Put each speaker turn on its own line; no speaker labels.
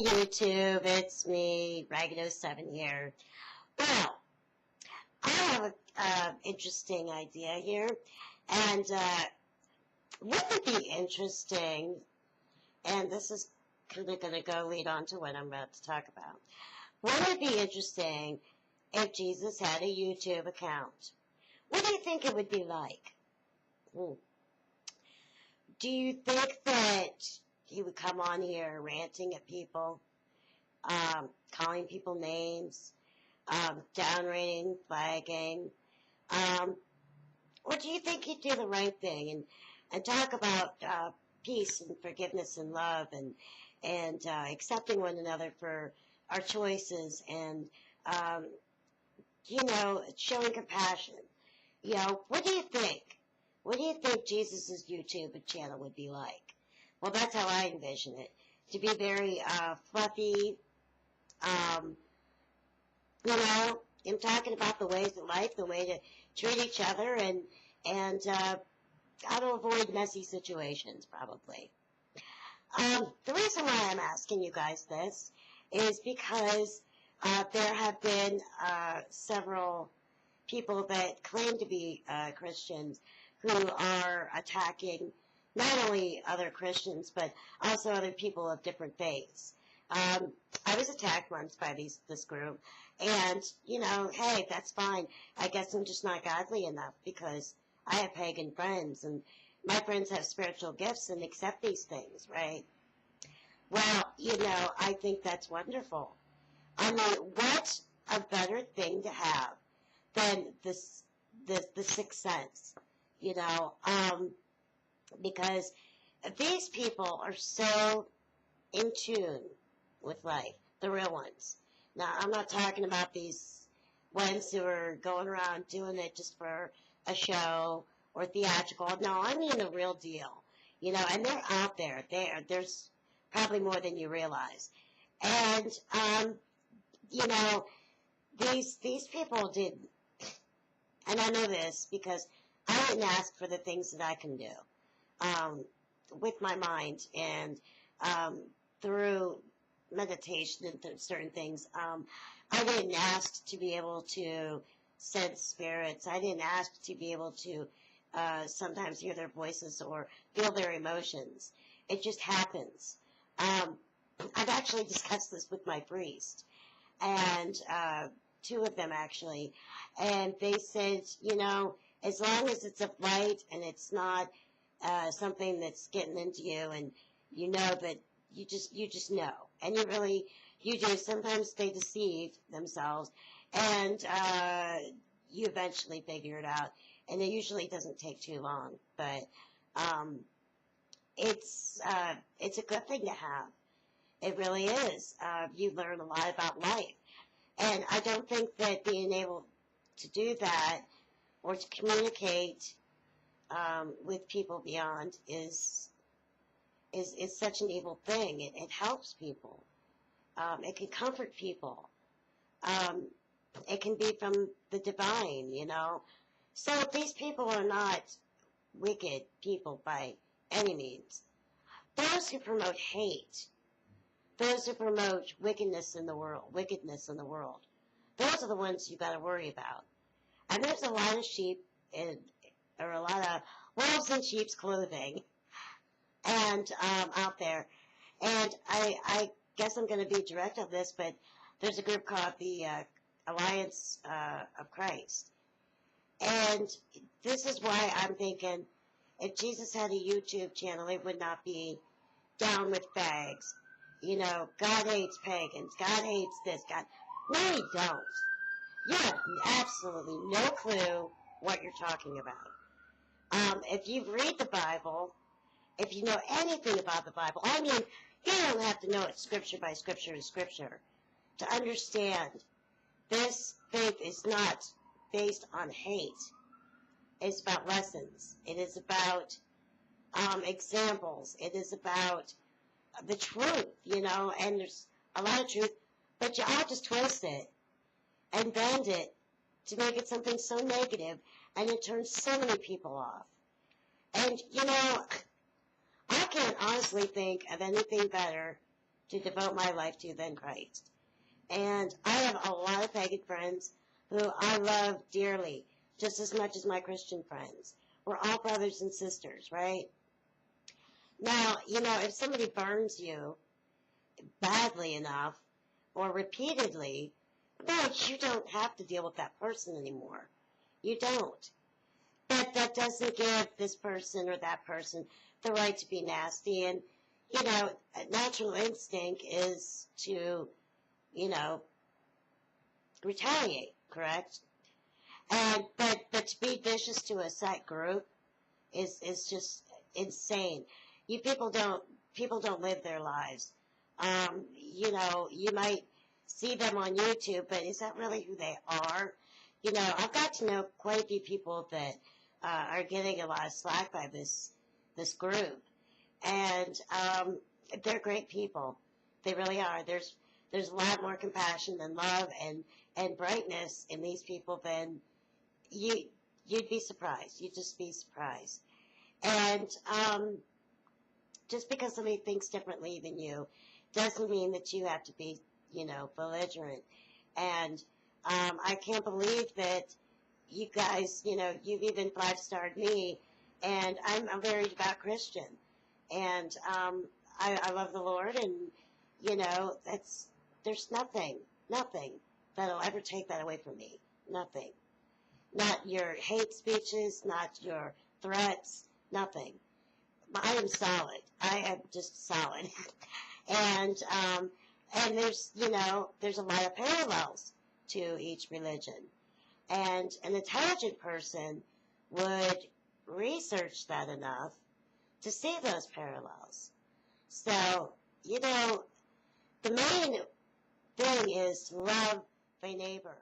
YouTube, it's me, Ragged07 here. Well, I have an interesting idea here, and wouldn't it be interesting, and this is kind of going to go lead on to what I'm about to talk about, wouldn't it be interesting if Jesus had a YouTube account? What do you think it would be like? Do you think that he would come on here ranting at people, calling people names, downrating, flagging? Or do you think he'd do the right thing and talk about peace and forgiveness and love and accepting one another for our choices and, showing compassion? What do you think? What do you think Jesus' YouTube channel would be like? Well, that's how I envision it. To be very fluffy, him talking about the ways of life, the way to treat each other, and how to avoid messy situations, probably. The reason why I'm asking you guys this is because there have been several people that claim to be Christians who are attacking not only other Christians, but also other people of different faiths. I was attacked once by this group, and, hey, that's fine. I guess I'm just not godly enough because I have pagan friends, and my friends have spiritual gifts and accept these things, right? Well, I think that's wonderful. I mean, what a better thing to have than the sixth sense, because these people are so in tune with life, the real ones. Now, I'm not talking about these ones who are going around doing it just for a show or theatrical. No, I mean the real deal, and they're out there. There's probably more than you realize. And, these people did, and I know this because I didn't ask for the things that I can do with my mind and through meditation and certain things. I didn't ask to be able to sense spirits. I didn't ask to be able to sometimes hear their voices or feel their emotions. It just happens. I've actually discussed this with my priest, and two of them actually, and they said, as long as it's of light and it's not something that's getting into you, and that you just know, and you do. Sometimes they deceive themselves, and you eventually figure it out, and it usually doesn't take too long, but it's a good thing to have. It really is. You learn a lot about life, and I don't think that being able to do that or to communicate with people beyond is such an evil thing. It helps people. It can comfort people. It can be from the divine, So these people are not wicked people by any means. Those who promote hate, those who promote wickedness in the world, those are the ones you got to worry about. And there's a lot of sheep or a lot of wolves in sheep's clothing, and out there. And I guess I'm going to be direct on this, but there's a group called the Alliance of Christ. And this is why I'm thinking if Jesus had a YouTube channel, it would not be down with fags. God hates pagans. God hates this. No, you don't. You have absolutely no clue what you're talking about. If you read the Bible, if you know anything about the Bible, I mean, you don't have to know it scripture by scripture to scripture to understand this faith is not based on hate. It's about lessons. It is about examples. It is about the truth, and there's a lot of truth, but you all just twist it and bend it to make it something so negative, and it turns so many people off. And, I can't honestly think of anything better to devote my life to than Christ. And I have a lot of pagan friends who I love dearly, just as much as my Christian friends. We're all brothers and sisters, right? Now, if somebody burns you badly enough or repeatedly, no, you don't have to deal with that person anymore. You don't. But that doesn't give this person or that person the right to be nasty. And, a natural instinct is to, retaliate, correct? But to be vicious to a set group is just insane. People don't live their lives. You might see them on YouTube, but is that really who they are? I've got to know quite a few people that are getting a lot of slack by this group, and they're great people. They really are. There's a lot more compassion and love and brightness in these people than you'd be surprised. You'd just be surprised. And just because somebody thinks differently than you doesn't mean that you have to be, belligerent. And I can't believe that you guys, you've even five-starred me, and I'm a very devout Christian. And I love the Lord, and, there's nothing that'll ever take that away from me. Nothing. Not your hate speeches, not your threats, nothing. I am solid. I am just solid. and there's, there's a lot of parallels to each religion. And an intelligent person would research that enough to see those parallels. So, the main thing is to love thy neighbor.